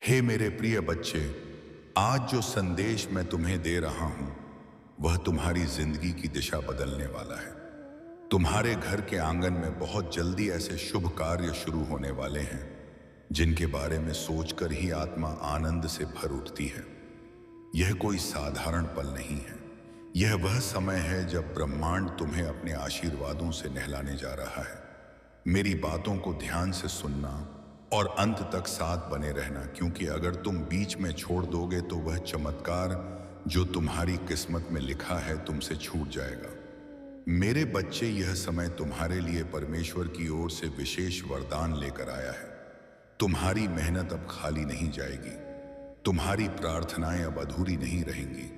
हे मेरे प्रिय बच्चे, आज जो संदेश मैं तुम्हें दे रहा हूं वह तुम्हारी जिंदगी की दिशा बदलने वाला है। तुम्हारे घर के आंगन में बहुत जल्दी ऐसे शुभ कार्य शुरू होने वाले हैं जिनके बारे में सोचकर ही आत्मा आनंद से भर उठती है। यह कोई साधारण पल नहीं है। यह वह समय है जब ब्रह्मांड तुम्हें अपने आशीर्वादों से नहलाने जा रहा है। मेरी बातों को ध्यान से सुनना और अंत तक साथ बने रहना, क्योंकि अगर तुम बीच में छोड़ दोगे तो वह चमत्कार जो तुम्हारी किस्मत में लिखा है तुमसे छूट जाएगा। मेरे बच्चे, यह समय तुम्हारे लिए परमेश्वर की ओर से विशेष वरदान लेकर आया है। तुम्हारी मेहनत अब खाली नहीं जाएगी। तुम्हारी प्रार्थनाएं अब अधूरी नहीं रहेंगी।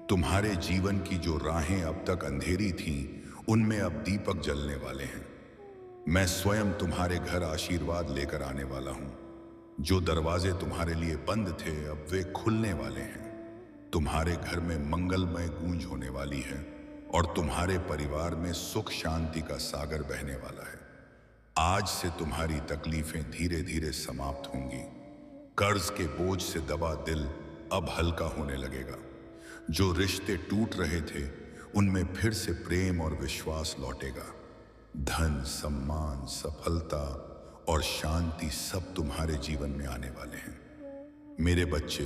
तुम्हारे जीवन की जो राहें अब तक अंधेरी थीं, उनमें अब दीपक जलने वाले हैं। मैं स्वयं तुम्हारे घर आशीर्वाद लेकर आने वाला हूं। जो दरवाजे तुम्हारे लिए बंद थे अब वे खुलने वाले हैं। तुम्हारे घर में मंगलमय गूंज होने वाली है और तुम्हारे परिवार में सुख शांति का सागर बहने वाला है। आज से तुम्हारी तकलीफें धीरे धीरे समाप्त होंगी। कर्ज के बोझ से दबा दिल अब हल्का होने लगेगा। जो रिश्ते टूट रहे थे उनमें फिर से प्रेम और विश्वास लौटेगा। धन, सम्मान, सफलता और शांति सब तुम्हारे जीवन में आने वाले हैं। मेरे बच्चे,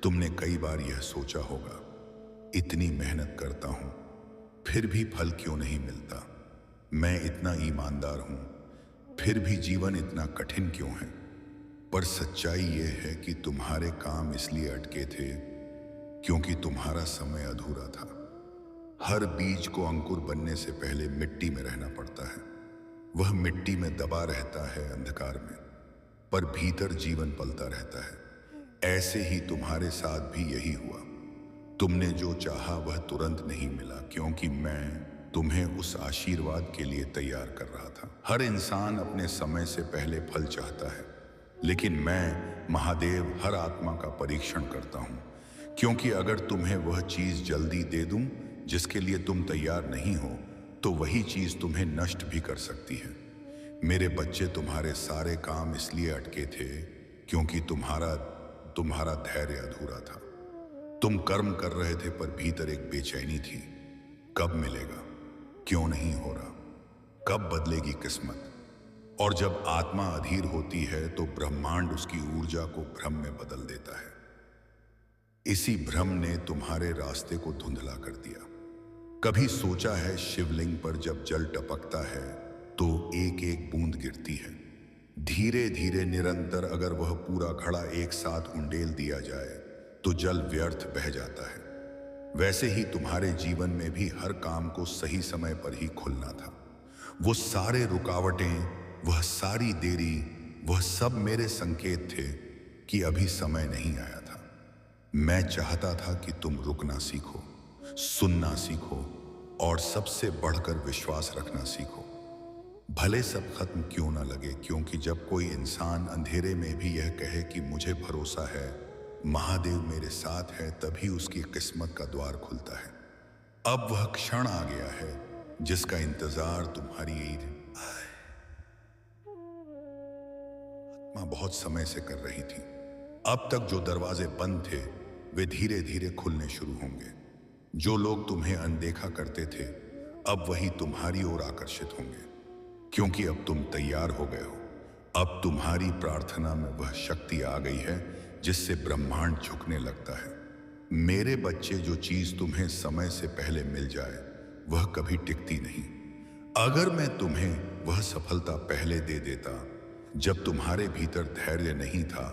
तुमने कई बार यह सोचा होगा, इतनी मेहनत करता हूं फिर भी फल क्यों नहीं मिलता। मैं इतना ईमानदार हूं फिर भी जीवन इतना कठिन क्यों है। पर सच्चाई यह है कि तुम्हारे काम इसलिए अटके थे क्योंकि तुम्हारा समय अधूरा था। हर बीज को अंकुर बनने से पहले मिट्टी में रहना पड़ता है। वह मिट्टी में दबा रहता है अंधकार में, पर भीतर जीवन पलता रहता है। ऐसे ही तुम्हारे साथ भी यही हुआ। तुमने जो चाहा वह तुरंत नहीं मिला, क्योंकि मैं तुम्हें उस आशीर्वाद के लिए तैयार कर रहा था। हर इंसान अपने समय से पहले फल चाहता है, लेकिन मैं महादेव हर आत्मा का परीक्षण करता हूं, क्योंकि अगर तुम्हें वह चीज जल्दी दे दूं जिसके लिए तुम तैयार नहीं हो, तो वही चीज तुम्हें नष्ट भी कर सकती है। मेरे बच्चे, तुम्हारे सारे काम इसलिए अटके थे क्योंकि तुम्हारा धैर्य अधूरा था। तुम कर्म कर रहे थे पर भीतर एक बेचैनी थी। कब मिलेगा, क्यों नहीं हो रहा, कब बदलेगी किस्मत। और जब आत्मा अधीर होती है तो ब्रह्मांड उसकी ऊर्जा को भ्रम में बदल देता है। इसी भ्रम ने तुम्हारे रास्ते को धुंधला कर दिया। कभी सोचा है शिवलिंग पर जब जल टपकता है तो एक एक बूंद गिरती है। धीरे धीरे निरंतर अगर वह पूरा घड़ा एक साथ उंडेल दिया जाए तो जल व्यर्थ बह जाता है। वैसे ही तुम्हारे जीवन में भी हर काम को सही समय पर ही खुलना था। वो सारे रुकावटें, वह सारी देरी, वह सब मेरे संकेत थे कि अभी समय नहीं आया था। मैं चाहता था कि तुम रुकना सीखो, सुनना सीखो और सबसे बढ़कर विश्वास रखना सीखो। भले सब खत्म क्यों ना लगे, क्योंकि जब कोई इंसान अंधेरे में भी यह कहे कि मुझे भरोसा है, महादेव मेरे साथ है, तभी उसकी किस्मत का द्वार खुलता है। अब वह क्षण आ गया है जिसका इंतजार तुम्हारी आत्मा बहुत समय से कर रही थी। अब तक जो दरवाजे बंद थे वे धीरे धीरे खुलने शुरू होंगे। जो लोग तुम्हें अनदेखा करते थे अब वही तुम्हारी ओर आकर्षित होंगे, क्योंकि अब तुम तैयार हो गए हो। अब तुम्हारी प्रार्थना में वह शक्ति आ गई है जिससे ब्रह्मांड झुकने लगता है। मेरे बच्चे, जो चीज तुम्हें समय से पहले मिल जाए वह कभी टिकती नहीं। अगर मैं तुम्हें वह सफलता पहले दे देता जब तुम्हारे भीतर धैर्य नहीं था,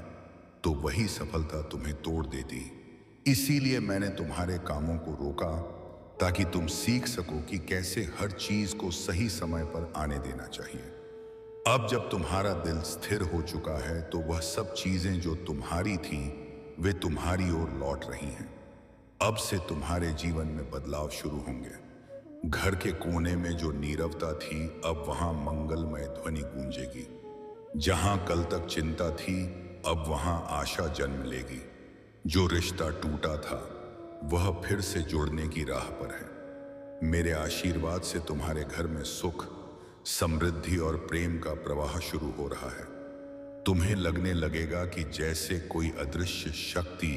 तो वही सफलता तुम्हें तोड़ देती। इसीलिए मैंने तुम्हारे कामों को रोका ताकि तुम सीख सको कि कैसे हर चीज को सही समय पर आने देना चाहिए। अब जब तुम्हारा दिल स्थिर हो चुका है तो वह सब चीजें जो तुम्हारी थीं वे तुम्हारी ओर लौट रही हैं। अब से तुम्हारे जीवन में बदलाव शुरू होंगे। घर के कोने में जो नीरवता थी अब वहां मंगलमय ध्वनि गूंजेगी। जहां कल तक चिंता थी अब वहां आशा जन्म लेगी। जो रिश्ता टूटा था वह फिर से जुड़ने की राह पर है। मेरे आशीर्वाद से तुम्हारे घर में सुख, समृद्धि और प्रेम का प्रवाह शुरू हो रहा है। तुम्हें लगने लगेगा कि जैसे कोई अदृश्य शक्ति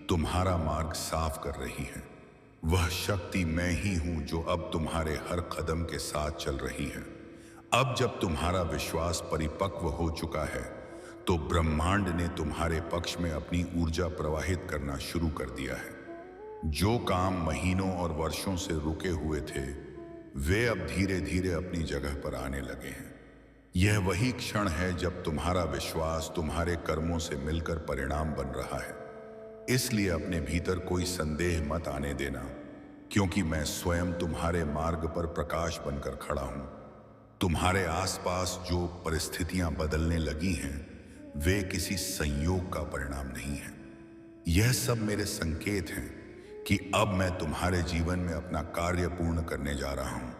तुम्हारा मार्ग साफ कर रही है। वह शक्ति मैं ही हूं जो अब तुम्हारे हर कदम के साथ चल रही है। अब जब तुम्हारा विश्वास परिपक्व हो चुका है तो ब्रह्मांड ने तुम्हारे पक्ष में अपनी ऊर्जा प्रवाहित करना शुरू कर दिया है। जो काम महीनों और वर्षों से रुके हुए थे वे अब धीरे धीरे अपनी जगह पर आने लगे हैं। यह वही क्षण है जब तुम्हारा विश्वास तुम्हारे कर्मों से मिलकर परिणाम बन रहा है। इसलिए अपने भीतर कोई संदेह मत आने देना, क्योंकि मैं स्वयं तुम्हारे मार्ग पर प्रकाश बनकर खड़ा हूं। तुम्हारे आसपास जो परिस्थितियां बदलने लगी हैं वे किसी संयोग का परिणाम नहीं है। यह सब मेरे संकेत हैं कि अब मैं तुम्हारे जीवन में अपना कार्य पूर्ण करने जा रहा हूं।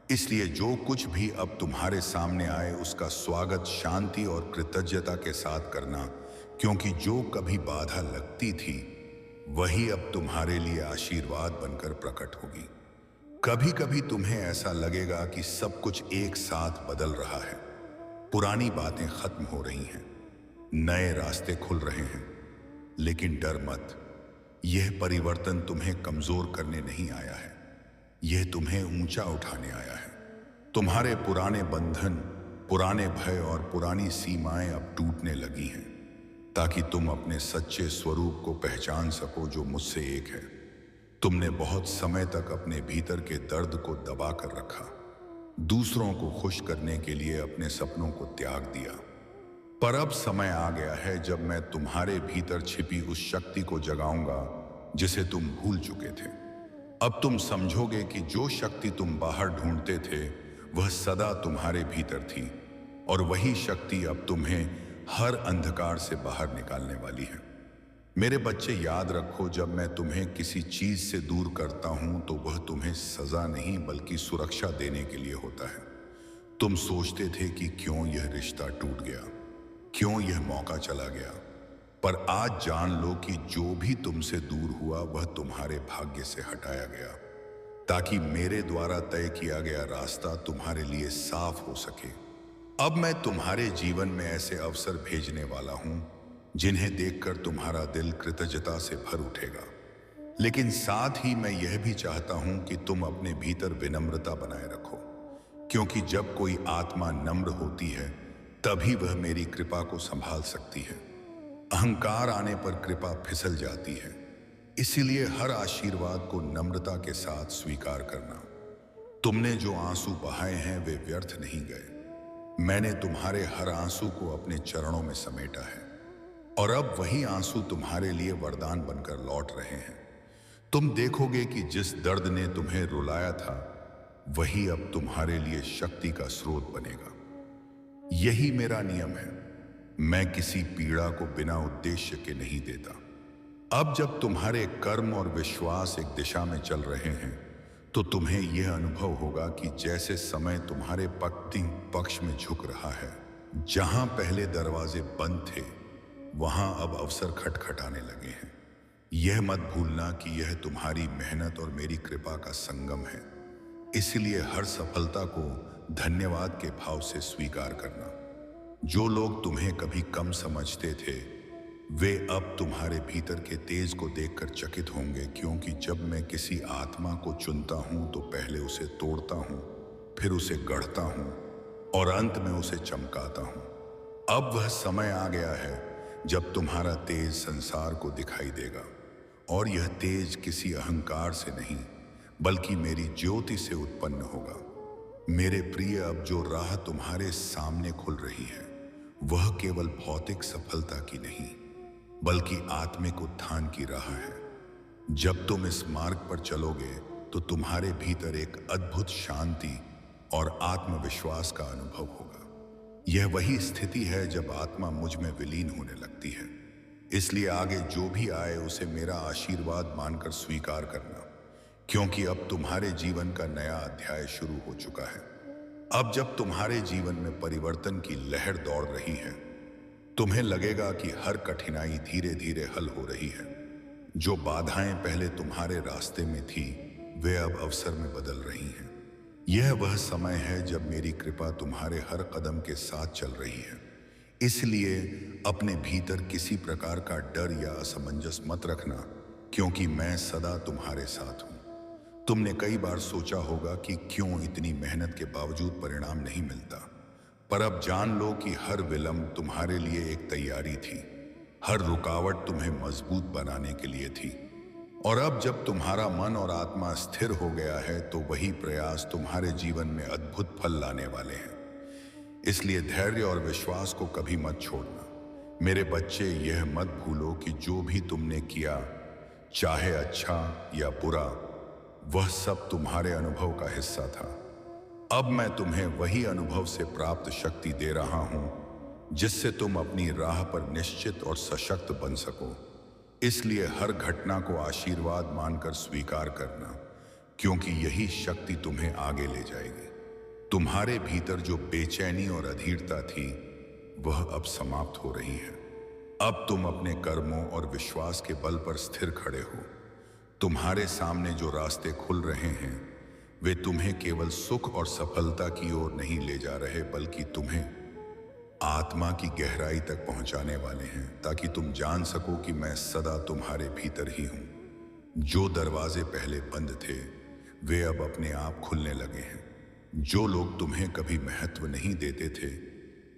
इसलिए जो कुछ भी अब तुम्हारे सामने आए उसका स्वागत शांति और कृतज्ञता के साथ करना, क्योंकि जो कभी बाधा लगती थी वही अब तुम्हारे लिए आशीर्वाद बनकर प्रकट होगी। कभी कभी तुम्हें ऐसा लगेगा कि सब कुछ एक साथ बदल रहा है। पुरानी बातें खत्म हो रही हैं, नए रास्ते खुल रहे हैं। लेकिन डर मत, यह परिवर्तन तुम्हें कमजोर करने नहीं आया है, यह तुम्हें ऊंचा उठाने आया है। तुम्हारे पुराने बंधन, पुराने भय और पुरानी सीमाएं अब टूटने लगी हैं, ताकि तुम अपने सच्चे स्वरूप को पहचान सको जो मुझसे एक है। तुमने बहुत समय तक अपने भीतर के दर्द को दबा कर रखा, दूसरों को खुश करने के लिए अपने सपनों को त्याग दिया। पर अब समय आ गया है जब मैं तुम्हारे भीतर छिपी उस शक्ति को जगाऊंगा जिसे तुम भूल चुके थे। अब तुम समझोगे कि जो शक्ति तुम बाहर ढूंढते थे वह सदा तुम्हारे भीतर थी, और वही शक्ति अब तुम्हें हर अंधकार से बाहर निकालने वाली है। मेरे बच्चे, याद रखो, जब मैं तुम्हें किसी चीज से दूर करता हूं तो वह तुम्हें सजा नहीं बल्कि सुरक्षा देने के लिए होता है। तुम सोचते थे कि क्यों यह रिश्ता टूट गया, क्यों यह मौका चला गया, पर आज जान लो कि जो भी तुमसे दूर हुआ वह तुम्हारे भाग्य से हटाया गया, ताकि मेरे द्वारा तय किया गया रास्ता तुम्हारे लिए साफ हो सके। अब मैं तुम्हारे जीवन में ऐसे अवसर भेजने वाला हूं जिन्हें देखकर तुम्हारा दिल कृतज्ञता से भर उठेगा। लेकिन साथ ही मैं यह भी चाहता हूं कि तुम अपने भीतर विनम्रता बनाए रखो, क्योंकि जब कोई आत्मा नम्र होती है तभी वह मेरी कृपा को संभाल सकती है। अहंकार आने पर कृपा फिसल जाती है। इसीलिए हर आशीर्वाद को नम्रता के साथ स्वीकार करना। तुमने जो आंसू बहाए हैं वे व्यर्थ नहीं गए। मैंने तुम्हारे हर आंसू को अपने चरणों में समेटा है, और अब वही आंसू तुम्हारे लिए वरदान बनकर लौट रहे हैं। तुम देखोगे कि जिस दर्द ने तुम्हें रुलाया था वही अब तुम्हारे लिए शक्ति का स्रोत बनेगा। यही मेरा नियम है, मैं किसी पीड़ा को बिना उद्देश्य के नहीं देता। अब जब तुम्हारे कर्म और विश्वास एक दिशा में चल रहे हैं तो तुम्हें यह अनुभव होगा कि जैसे समय तुम्हारे पक्ष में झुक रहा है। जहां पहले दरवाजे बंद थे वहां अब अवसर खटखटाने लगे हैं। यह मत भूलना कि यह तुम्हारी मेहनत और मेरी कृपा का संगम है। इसलिए हर सफलता को धन्यवाद के भाव से स्वीकार करना। जो लोग तुम्हें कभी कम समझते थे वे अब तुम्हारे भीतर के तेज को देखकर चकित होंगे, क्योंकि जब मैं किसी आत्मा को चुनता हूं तो पहले उसे तोड़ता हूं, फिर उसे गढ़ता हूं और अंत में उसे चमकाता हूं। अब वह समय आ गया है जब तुम्हारा तेज संसार को दिखाई देगा, और यह तेज किसी अहंकार से नहीं बल्कि मेरी ज्योति से उत्पन्न होगा। मेरे प्रिय, अब जो राह तुम्हारे सामने खुल रही है वह केवल भौतिक सफलता की नहीं बल्कि आत्मिक उत्थान की राह है। जब तुम इस मार्ग पर चलोगे तो तुम्हारे भीतर एक अद्भुत शांति और आत्मविश्वास का अनुभव होगा। यह वही स्थिति है जब आत्मा मुझ में विलीन होने लगती है। इसलिए आगे जो भी आए उसे मेरा आशीर्वाद मानकर स्वीकार करना, क्योंकि अब तुम्हारे जीवन का नया अध्याय शुरू हो चुका है। अब जब तुम्हारे जीवन में परिवर्तन की लहर दौड़ रही है, तुम्हें लगेगा कि हर कठिनाई धीरे धीरे हल हो रही है। जो बाधाएं पहले तुम्हारे रास्ते में थी वे अब अवसर में बदल रही हैं। यह वह समय है जब मेरी कृपा तुम्हारे हर कदम के साथ चल रही है। इसलिए अपने भीतर किसी प्रकार का डर या असमंजस मत रखना, क्योंकि मैं सदा तुम्हारे साथ हूं। तुमने कई बार सोचा होगा कि क्यों इतनी मेहनत के बावजूद परिणाम नहीं मिलता, पर अब जान लो कि हर विलंब तुम्हारे लिए एक तैयारी थी। हर रुकावट तुम्हें मजबूत बनाने के लिए थी। और अब जब तुम्हारा मन और आत्मा स्थिर हो गया है, तो वही प्रयास तुम्हारे जीवन में अद्भुत फल लाने वाले हैं। इसलिए धैर्य और विश्वास को कभी मत छोड़ना। मेरे बच्चे, यह मत भूलो कि जो भी तुमने किया, चाहे अच्छा या बुरा, वह सब तुम्हारे अनुभव का हिस्सा था। अब मैं तुम्हें वही अनुभव से प्राप्त शक्ति दे रहा हूं, जिससे तुम अपनी राह पर निश्चित और सशक्त बन सको। इसलिए हर घटना को आशीर्वाद मानकर स्वीकार करना, क्योंकि यही शक्ति तुम्हें आगे ले जाएगी। तुम्हारे भीतर जो बेचैनी और अधीरता थी, वह अब समाप्त हो रही है। अब तुम अपने कर्मों और विश्वास के बल पर स्थिर खड़े हो। तुम्हारे सामने जो रास्ते खुल रहे हैं, वे तुम्हें केवल सुख और सफलता की ओर नहीं ले जा रहे, बल्कि तुम्हें आत्मा की गहराई तक पहुंचाने वाले हैं, ताकि तुम जान सको कि मैं सदा तुम्हारे भीतर ही हूं। जो दरवाजे पहले बंद थे, वे अब अपने आप खुलने लगे हैं। जो लोग तुम्हें कभी महत्व नहीं देते थे,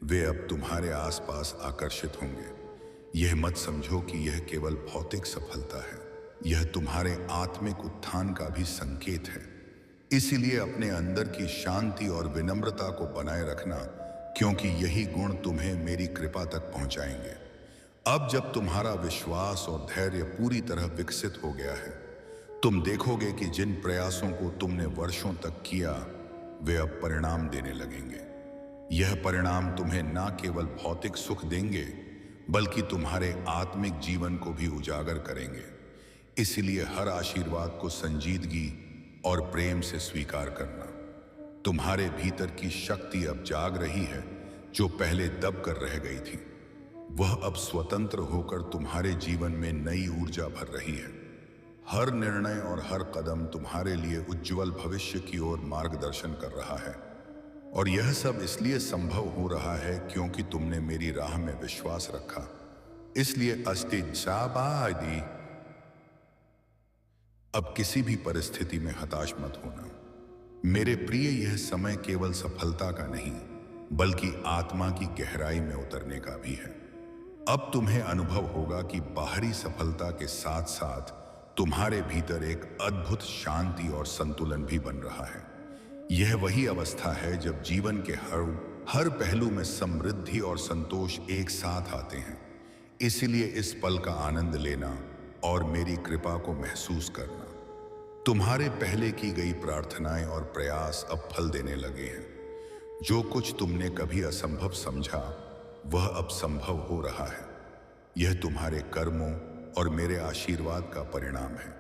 वे अब तुम्हारे आसपास आकर्षित होंगे। यह मत समझो कि यह केवल भौतिक सफलता है, यह तुम्हारे आत्मिक उत्थान का भी संकेत है। इसीलिए अपने अंदर की शांति और विनम्रता को बनाए रखना, क्योंकि यही गुण तुम्हें मेरी कृपा तक पहुंचाएंगे। अब जब तुम्हारा विश्वास और धैर्य पूरी तरह विकसित हो गया है, तुम देखोगे कि जिन प्रयासों को तुमने वर्षों तक किया, वे अब परिणाम देने लगेंगे। यह परिणाम तुम्हें न केवल भौतिक सुख देंगे, बल्कि तुम्हारे आत्मिक जीवन को भी उजागर करेंगे। इसलिए हर आशीर्वाद को संजीदगी और प्रेम से स्वीकार करना। तुम्हारे भीतर की शक्ति अब जाग रही है, जो पहले दब कर रह गई थी। वह अब स्वतंत्र होकर तुम्हारे जीवन में नई ऊर्जा भर रही है। हर निर्णय और हर कदम तुम्हारे लिए उज्जवल भविष्य की ओर मार्गदर्शन कर रहा है। और यह सब इसलिए संभव हो रहा है क्योंकि तुमने मेरी राह में विश्वास रखा। इसलिए अस्तिशाबादी, अब किसी भी परिस्थिति में हताश मत होना। मेरे प्रिय, यह समय केवल सफलता का नहीं, बल्कि आत्मा की गहराई में उतरने का भी है। अब तुम्हें अनुभव होगा कि बाहरी सफलता के साथ साथ तुम्हारे भीतर एक अद्भुत शांति और संतुलन भी बन रहा है। यह वही अवस्था है जब जीवन के हर पहलू में समृद्धि और संतोष एक साथ आते हैं। इसलिए इस पल का आनंद लेना और मेरी कृपा को महसूस करना। तुम्हारे पहले की गई प्रार्थनाएं और प्रयास अब फल देने लगे हैं। जो कुछ तुमने कभी असंभव समझा, वह अब संभव हो रहा है। यह तुम्हारे कर्मों और मेरे आशीर्वाद का परिणाम है।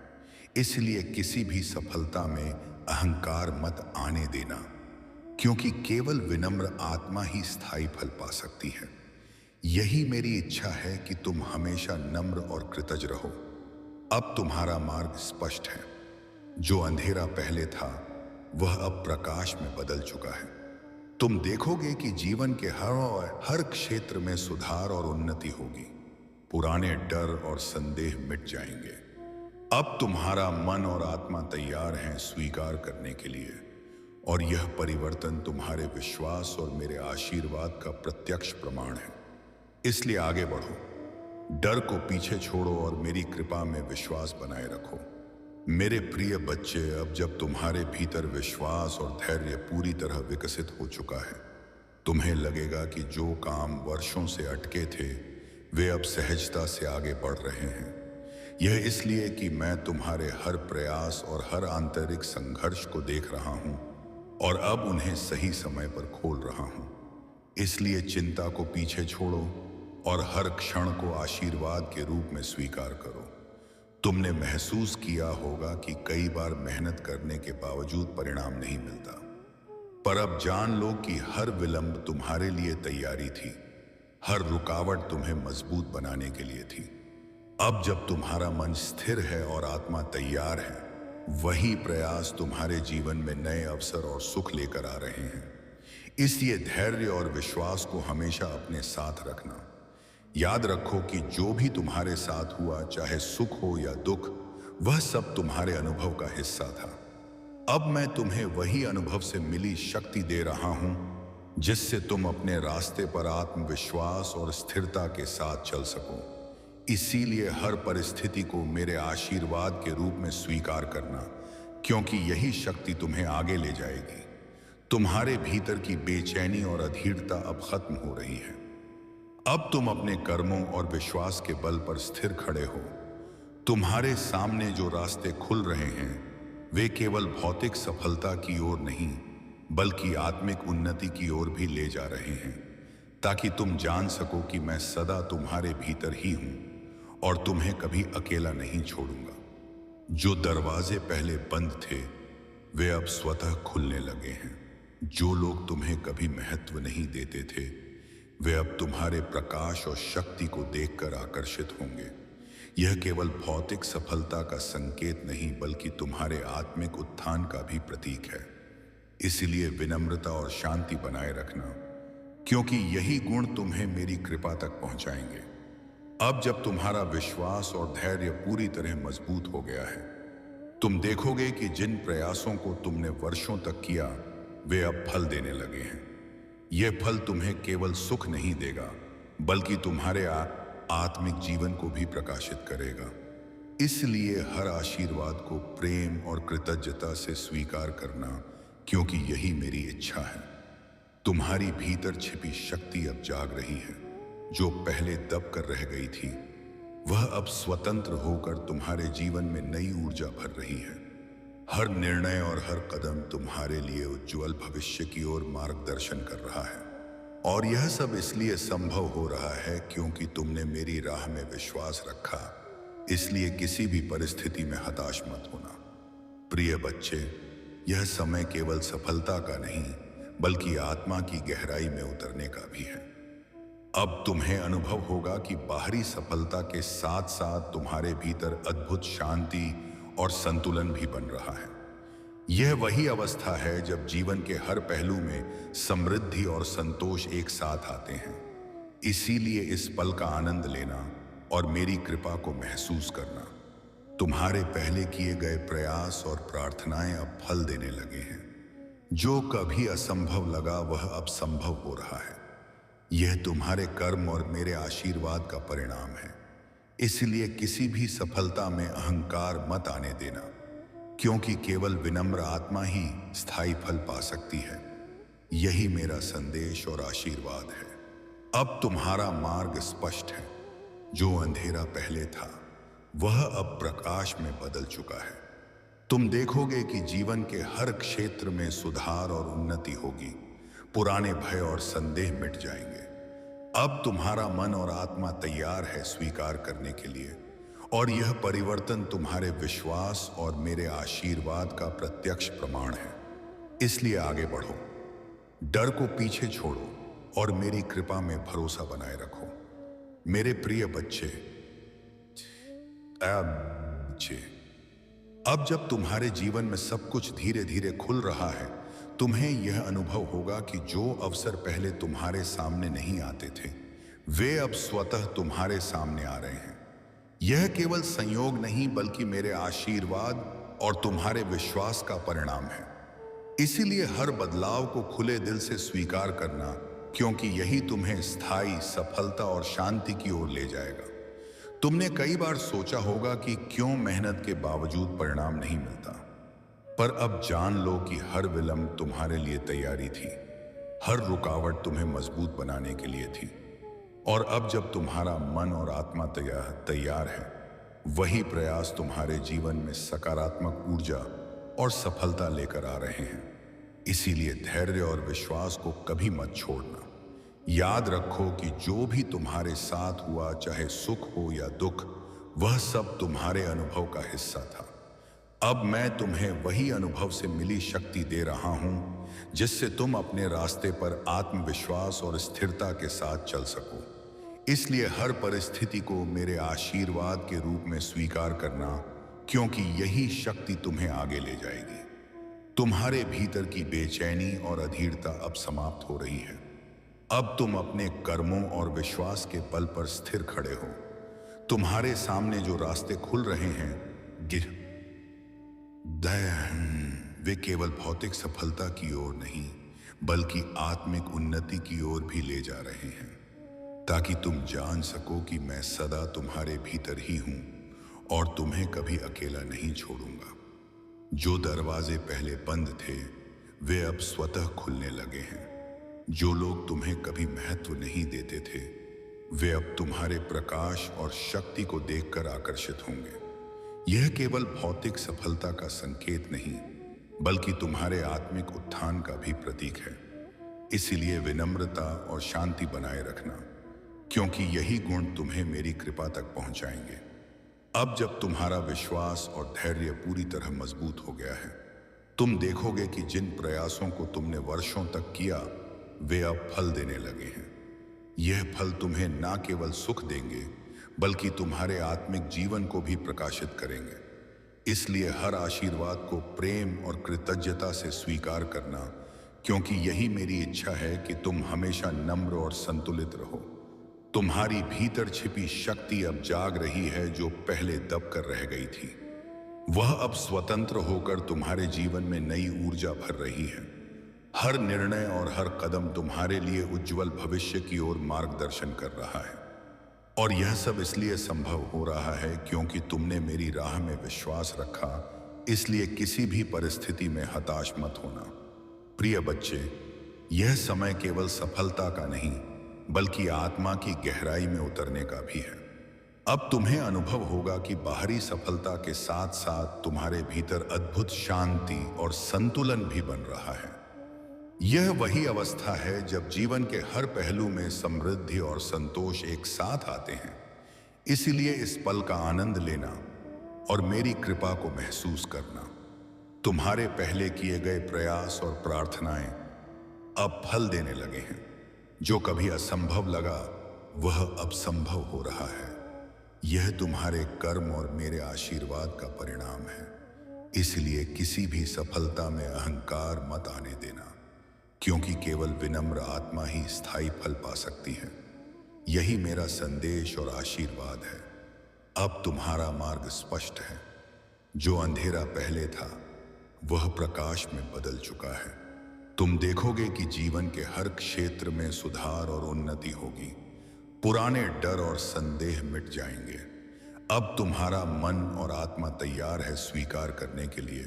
इसलिए किसी भी सफलता में अहंकार मत आने देना, क्योंकि केवल विनम्र आत्मा ही स्थायी फल पा सकती है। यही मेरी इच्छा है कि तुम हमेशा नम्र और कृतज्ञ रहो। अब तुम्हारा मार्ग स्पष्ट है। जो अंधेरा पहले था, वह अब प्रकाश में बदल चुका है। तुम देखोगे कि जीवन के हर क्षेत्र में सुधार और उन्नति होगी। पुराने डर और संदेह मिट जाएंगे। अब तुम्हारा मन और आत्मा तैयार हैं स्वीकार करने के लिए, और यह परिवर्तन तुम्हारे विश्वास और मेरे आशीर्वाद का प्रत्यक्ष प्रमाण है। इसलिए आगे बढ़ो, डर को पीछे छोड़ो और मेरी कृपा में विश्वास बनाए रखो। मेरे प्रिय बच्चे, अब जब तुम्हारे भीतर विश्वास और धैर्य पूरी तरह विकसित हो चुका है, तुम्हें लगेगा कि जो काम वर्षों से अटके थे, वे अब सहजता से आगे बढ़ रहे हैं। यह इसलिए कि मैं तुम्हारे हर प्रयास और हर आंतरिक संघर्ष को देख रहा हूं और अब उन्हें सही समय पर खोल रहा हूं। इसलिए चिंता को पीछे छोड़ो और हर क्षण को आशीर्वाद के रूप में स्वीकार करो। तुमने महसूस किया होगा कि कई बार मेहनत करने के बावजूद परिणाम नहीं मिलता, पर अब जान लो कि हर विलंब तुम्हारे लिए तैयारी थी। हर रुकावट तुम्हें मजबूत बनाने के लिए थी। अब जब तुम्हारा मन स्थिर है और आत्मा तैयार है, वही प्रयास तुम्हारे जीवन में नए अवसर और सुख लेकर आ रहे हैं। इसलिए धैर्य और विश्वास को हमेशा अपने साथ रखना। याद रखो कि जो भी तुम्हारे साथ हुआ, चाहे सुख हो या दुख, वह सब तुम्हारे अनुभव का हिस्सा था। अब मैं तुम्हें वही अनुभव से मिली शक्ति दे रहा हूं जिससे तुम अपने रास्ते पर आत्मविश्वास और स्थिरता के साथ चल सको। इसीलिए हर परिस्थिति को मेरे आशीर्वाद के रूप में स्वीकार करना, क्योंकि यही शक्ति तुम्हें आगे ले जाएगी। तुम्हारे भीतर की बेचैनी और अधीरता अब खत्म हो रही है। अब तुम अपने कर्मों और विश्वास के बल पर स्थिर खड़े हो। तुम्हारे सामने जो रास्ते खुल रहे हैं वे केवल भौतिक सफलता की ओर नहीं, बल्कि आत्मिक उन्नति की ओर भी ले जा रहे हैं, ताकि तुम जान सको कि मैं सदा तुम्हारे भीतर ही हूं और तुम्हें कभी अकेला नहीं छोड़ूंगा। जो दरवाजे पहले बंद थे वे अब स्वतः खुलने लगे हैं। जो लोग तुम्हें कभी महत्व नहीं देते थे वे अब तुम्हारे प्रकाश और शक्ति को देखकर आकर्षित होंगे। यह केवल भौतिक सफलता का संकेत नहीं, बल्कि तुम्हारे आत्मिक उत्थान का भी प्रतीक है। इसलिए विनम्रता और शांति बनाए रखना, क्योंकि यही गुण तुम्हें मेरी कृपा तक पहुंचाएंगे। अब जब तुम्हारा विश्वास और धैर्य पूरी तरह मजबूत हो गया है, तुम देखोगे कि जिन प्रयासों को तुमने वर्षों तक किया वे अब फल देने लगे हैं। यह फल तुम्हें केवल सुख नहीं देगा, बल्कि तुम्हारे आत्मिक जीवन को भी प्रकाशित करेगा। इसलिए हर आशीर्वाद को प्रेम और कृतज्ञता से स्वीकार करना, क्योंकि यही मेरी इच्छा है। तुम्हारी भीतर छिपी शक्ति अब जाग रही है। जो पहले दब कर रह गई थी वह अब स्वतंत्र होकर तुम्हारे जीवन में नई ऊर्जा भर रही है। हर निर्णय और हर कदम तुम्हारे लिए उज्जवल भविष्य की ओर मार्गदर्शन कर रहा है। और यह सब इसलिए संभव हो रहा है क्योंकि तुमने मेरी राह में विश्वास रखा। इसलिए किसी भी परिस्थिति में हताश मत होना। प्रिय बच्चे, यह समय केवल सफलता का नहीं, बल्कि आत्मा की गहराई में उतरने का भी है। अब तुम्हें अनुभव होगा कि बाहरी सफलता के साथ साथ तुम्हारे भीतर अद्भुत शांति और संतुलन भी बन रहा है। यह वही अवस्था है जब जीवन के हर पहलू में समृद्धि और संतोष एक साथ आते हैं। इसीलिए इस पल का आनंद लेना और मेरी कृपा को महसूस करना। तुम्हारे पहले किए गए प्रयास और प्रार्थनाएं अब फल देने लगे हैं। जो कभी असंभव लगा वह अब संभव हो रहा है। यह तुम्हारे कर्म और मेरे आशीर्वाद का परिणाम है। इसलिए किसी भी सफलता में अहंकार मत आने देना, क्योंकि केवल विनम्र आत्मा ही स्थायी फल पा सकती है। यही मेरा संदेश और आशीर्वाद है। अब तुम्हारा मार्ग स्पष्ट है। जो अंधेरा पहले था वह अब प्रकाश में बदल चुका है। तुम देखोगे कि जीवन के हर क्षेत्र में सुधार और उन्नति होगी। पुराने भय और संदेह मिट जाएंगे। अब तुम्हारा मन और आत्मा तैयार है स्वीकार करने के लिए, और यह परिवर्तन तुम्हारे विश्वास और मेरे आशीर्वाद का प्रत्यक्ष प्रमाण है। इसलिए आगे बढ़ो, डर को पीछे छोड़ो और मेरी कृपा में भरोसा बनाए रखो। मेरे प्रिय बच्चे, अब जब तुम्हारे जीवन में सब कुछ धीरे धीरे खुल रहा है, तुम्हें यह अनुभव होगा कि जो अवसर पहले तुम्हारे सामने नहीं आते थे वे अब स्वतः तुम्हारे सामने आ रहे हैं। यह केवल संयोग नहीं, बल्कि मेरे आशीर्वाद और तुम्हारे विश्वास का परिणाम है। इसीलिए हर बदलाव को खुले दिल से स्वीकार करना, क्योंकि यही तुम्हें स्थायी सफलता और शांति की ओर ले जाएगा। तुमने कई बार सोचा होगा कि क्यों मेहनत के बावजूद परिणाम नहीं मिलता, पर अब जान लो कि हर विलंब तुम्हारे लिए तैयारी थी। हर रुकावट तुम्हें मजबूत बनाने के लिए थी। और अब जब तुम्हारा मन और आत्मा तैयार है, वही प्रयास तुम्हारे जीवन में सकारात्मक ऊर्जा और सफलता लेकर आ रहे हैं। इसीलिए धैर्य और विश्वास को कभी मत छोड़ना। याद रखो कि जो भी तुम्हारे साथ हुआ, चाहे सुख हो या दुख, वह सब तुम्हारे अनुभव का हिस्सा था। अब मैं तुम्हें वही अनुभव से मिली शक्ति दे रहा हूं जिससे तुम अपने रास्ते पर आत्मविश्वास और स्थिरता के साथ चल सको। इसलिए हर परिस्थिति को मेरे आशीर्वाद के रूप में स्वीकार करना, क्योंकि यही शक्ति तुम्हें आगे ले जाएगी। तुम्हारे भीतर की बेचैनी और अधीरता अब समाप्त हो रही है। अब तुम अपने कर्मों और विश्वास के बल पर स्थिर खड़े हो। तुम्हारे सामने जो रास्ते खुल रहे हैं गिर वे केवल भौतिक सफलता की ओर नहीं बल्कि आत्मिक उन्नति की ओर भी ले जा रहे हैं, ताकि तुम जान सको कि मैं सदा तुम्हारे भीतर ही हूं और तुम्हें कभी अकेला नहीं छोड़ूंगा। जो दरवाजे पहले बंद थे वे अब स्वतः खुलने लगे हैं। जो लोग तुम्हें कभी महत्व नहीं देते थे वे अब तुम्हारे प्रकाश और शक्ति को देखकर आकर्षित होंगे। यह केवल भौतिक सफलता का संकेत नहीं बल्कि तुम्हारे आत्मिक उत्थान का भी प्रतीक है। इसलिए विनम्रता और शांति बनाए रखना, क्योंकि यही गुण तुम्हें मेरी कृपा तक पहुंचाएंगे। अब जब तुम्हारा विश्वास और धैर्य पूरी तरह मजबूत हो गया है, तुम देखोगे कि जिन प्रयासों को तुमने वर्षों तक किया वे अब फल देने लगे हैं। यह फल तुम्हें ना केवल सुख देंगे बल्कि तुम्हारे आत्मिक जीवन को भी प्रकाशित करेंगे। इसलिए हर आशीर्वाद को प्रेम और कृतज्ञता से स्वीकार करना, क्योंकि यही मेरी इच्छा है कि तुम हमेशा नम्र और संतुलित रहो। तुम्हारी भीतर छिपी शक्ति अब जाग रही है, जो पहले दब कर रह गई थी। वह अब स्वतंत्र होकर तुम्हारे जीवन में नई ऊर्जा भर रही है। हर निर्णय और हर कदम तुम्हारे लिए उज्जवल भविष्य की ओर मार्गदर्शन कर रहा है। और यह सब इसलिए संभव हो रहा है क्योंकि तुमने मेरी राह में विश्वास रखा। इसलिए किसी भी परिस्थिति में हताश मत होना। प्रिय बच्चे, यह समय केवल सफलता का नहीं बल्कि आत्मा की गहराई में उतरने का भी है। अब तुम्हें अनुभव होगा कि बाहरी सफलता के साथ साथ तुम्हारे भीतर अद्भुत शांति और संतुलन भी बन रहा है। यह वही अवस्था है जब जीवन के हर पहलू में समृद्धि और संतोष एक साथ आते हैं। इसलिए इस पल का आनंद लेना और मेरी कृपा को महसूस करना। तुम्हारे पहले किए गए प्रयास और प्रार्थनाएं अब फल देने लगे हैं। जो कभी असंभव लगा वह अब संभव हो रहा है। यह तुम्हारे कर्म और मेरे आशीर्वाद का परिणाम है। इसलिए किसी भी सफलता में अहंकार मत आने देना, क्योंकि केवल विनम्र आत्मा ही स्थायी फल पा सकती है। यही मेरा संदेश और आशीर्वाद है। अब तुम्हारा मार्ग स्पष्ट है। जो अंधेरा पहले था वह प्रकाश में बदल चुका है। तुम देखोगे कि जीवन के हर क्षेत्र में सुधार और उन्नति होगी। पुराने डर और संदेह मिट जाएंगे। अब तुम्हारा मन और आत्मा तैयार है स्वीकार करने के लिए,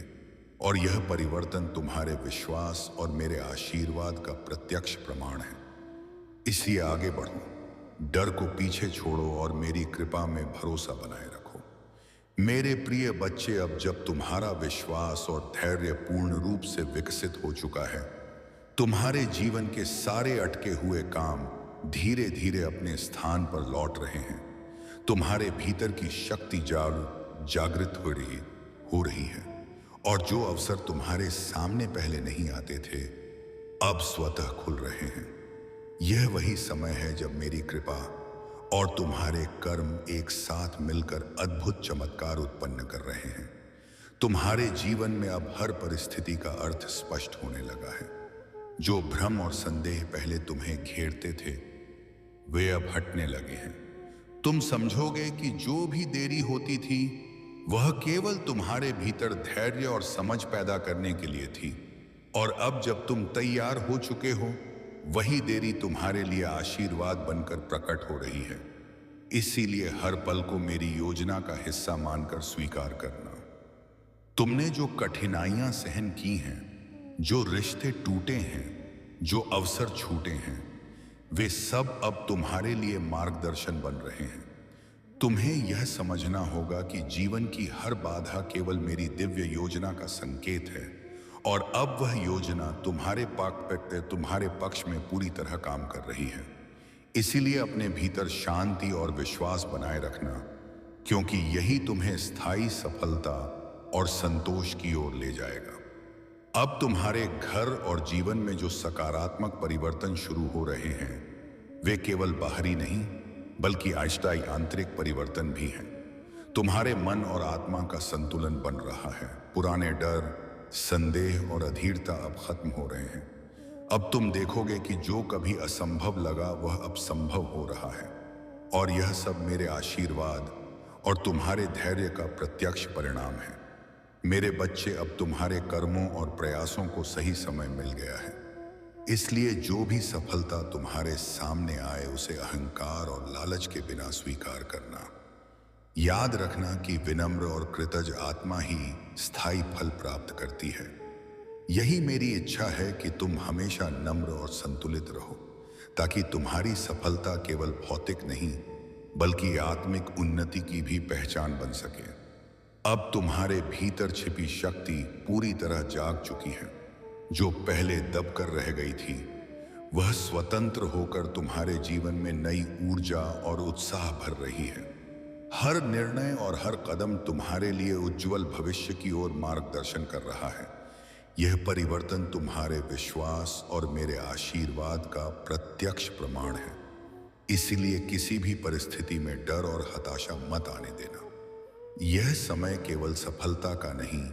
और यह परिवर्तन तुम्हारे विश्वास और मेरे आशीर्वाद का प्रत्यक्ष प्रमाण है। इसलिए आगे बढ़ो, डर को पीछे छोड़ो और मेरी कृपा में भरोसा बनाए रखो। मेरे प्रिय बच्चे, अब जब तुम्हारा विश्वास और धैर्य पूर्ण रूप से विकसित हो चुका है, तुम्हारे जीवन के सारे अटके हुए काम धीरे धीरे अपने स्थान पर लौट रहे हैं। तुम्हारे भीतर की शक्ति जागृत हो रही है, और जो अवसर तुम्हारे सामने पहले नहीं आते थे अब स्वतः खुल रहे हैं। यह वही समय है जब मेरी कृपा और तुम्हारे कर्म एक साथ मिलकर अद्भुत चमत्कार उत्पन्न कर रहे हैं। तुम्हारे जीवन में अब हर परिस्थिति का अर्थ स्पष्ट होने लगा है। जो भ्रम और संदेह पहले तुम्हें घेरते थे वे अब हटने लगे हैं। तुम समझोगे कि जो भी देरी होती थी वह केवल तुम्हारे भीतर धैर्य और समझ पैदा करने के लिए थी, और अब जब तुम तैयार हो चुके हो वही देरी तुम्हारे लिए आशीर्वाद बनकर प्रकट हो रही है। इसीलिए हर पल को मेरी योजना का हिस्सा मानकर स्वीकार करना। तुमने जो कठिनाइयां सहन की हैं, जो रिश्ते टूटे हैं, जो अवसर छूटे हैं, वे सब अब तुम्हारे लिए मार्गदर्शन बन रहे हैं। तुम्हें यह समझना होगा कि जीवन की हर बाधा केवल मेरी दिव्य योजना का संकेत है, और अब वह योजना तुम्हारे पक्ष में पूरी तरह काम कर रही है। इसीलिए अपने भीतर शांति और विश्वास बनाए रखना, क्योंकि यही तुम्हें स्थायी सफलता और संतोष की ओर ले जाएगा। अब तुम्हारे घर और जीवन में जो सकारात्मक परिवर्तन शुरू हो रहे हैं वे केवल बाहरी नहीं बल्कि अस्थायी आंतरिक परिवर्तन भी हैं। तुम्हारे मन और आत्मा का संतुलन बन रहा है। पुराने डर, संदेह और अधीरता अब खत्म हो रहे हैं। अब तुम देखोगे कि जो कभी असंभव लगा वह अब संभव हो रहा है, और यह सब मेरे आशीर्वाद और तुम्हारे धैर्य का प्रत्यक्ष परिणाम है। मेरे बच्चे, अब तुम्हारे कर्मों और प्रयासों को सही समय मिल गया है। इसलिए जो भी सफलता तुम्हारे सामने आए उसे अहंकार और लालच के बिना स्वीकार करना। याद रखना कि विनम्र और कृतज्ञ आत्मा ही स्थायी फल प्राप्त करती है। यही मेरी इच्छा है कि तुम हमेशा नम्र और संतुलित रहो, ताकि तुम्हारी सफलता केवल भौतिक नहीं बल्कि आत्मिक उन्नति की भी पहचान बन सके। अब तुम्हारे भीतर छिपी शक्ति पूरी तरह जाग चुकी है। जो पहले दबकर रह गई थी वह स्वतंत्र होकर तुम्हारे जीवन में नई ऊर्जा और उत्साह भर रही है। हर निर्णय और हर कदम तुम्हारे लिए उज्जवल भविष्य की ओर मार्गदर्शन कर रहा है। यह परिवर्तन तुम्हारे विश्वास और मेरे आशीर्वाद का प्रत्यक्ष प्रमाण है। इसलिए किसी भी परिस्थिति में डर और हताशा मत आने देना। यह समय केवल सफलता का नहीं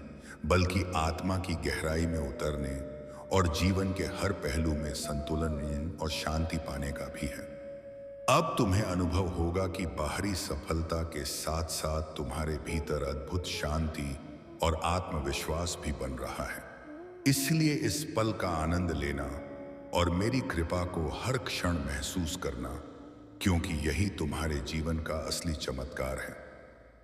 बल्कि आत्मा की गहराई में उतरने और जीवन के हर पहलू में संतुलन और शांति पाने का भी है। अब तुम्हें अनुभव होगा कि बाहरी सफलता के साथ साथ तुम्हारे भीतर अद्भुत शांति और आत्मविश्वास भी बन रहा है। इसलिए इस पल का आनंद लेना और मेरी कृपा को हर क्षण महसूस करना, क्योंकि यही तुम्हारे जीवन का असली चमत्कार है।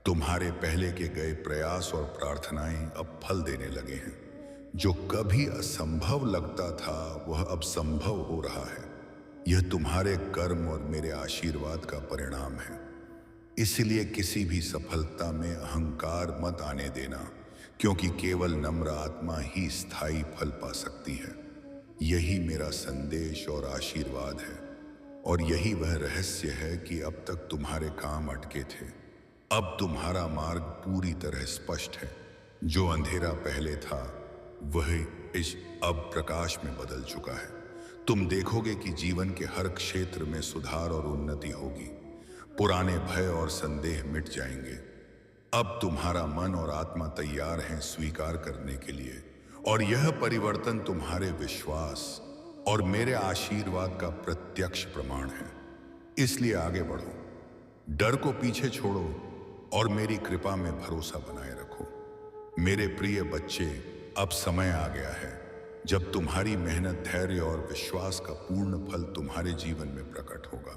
तुम्हारे पहले के गए प्रयास और प्रार्थनाएं अब फल देने लगे हैं। जो कभी असंभव लगता था वह अब संभव हो रहा है। यह तुम्हारे कर्म और मेरे आशीर्वाद का परिणाम है। इसलिए किसी भी सफलता में अहंकार मत आने देना, क्योंकि केवल नम्र आत्मा ही स्थायी फल पा सकती है। यही मेरा संदेश और आशीर्वाद है, और यही वह रहस्य है कि अब तक तुम्हारे काम अटके थे, अब तुम्हारा मार्ग पूरी तरह स्पष्ट है। जो अंधेरा पहले था वह इस अब प्रकाश में बदल चुका है। तुम देखोगे कि जीवन के हर क्षेत्र में सुधार और उन्नति होगी। पुराने भय और संदेह मिट जाएंगे। अब तुम्हारा मन और आत्मा तैयार हैं स्वीकार करने के लिए, और यह परिवर्तन तुम्हारे विश्वास और मेरे आशीर्वाद का प्रत्यक्ष प्रमाण है। इसलिए आगे बढ़ो, डर को पीछे छोड़ो और मेरी कृपा में भरोसा बनाए रखो। मेरे प्रिय बच्चे, अब समय आ गया है जब तुम्हारी मेहनत, धैर्य और विश्वास का पूर्ण फल तुम्हारे जीवन में प्रकट होगा।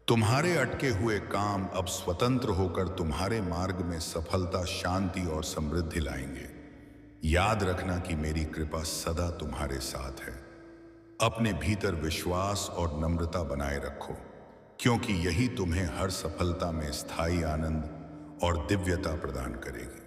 तुम्हारे अटके हुए काम अब स्वतंत्र होकर तुम्हारे मार्ग में सफलता, शांति और समृद्धि लाएंगे। याद रखना कि मेरी कृपा सदा तुम्हारे साथ है। अपने भीतर विश्वास और नम्रता बनाए रखो, क्योंकि यही तुम्हें हर सफलता में स्थायी आनंद और दिव्यता प्रदान करेगी।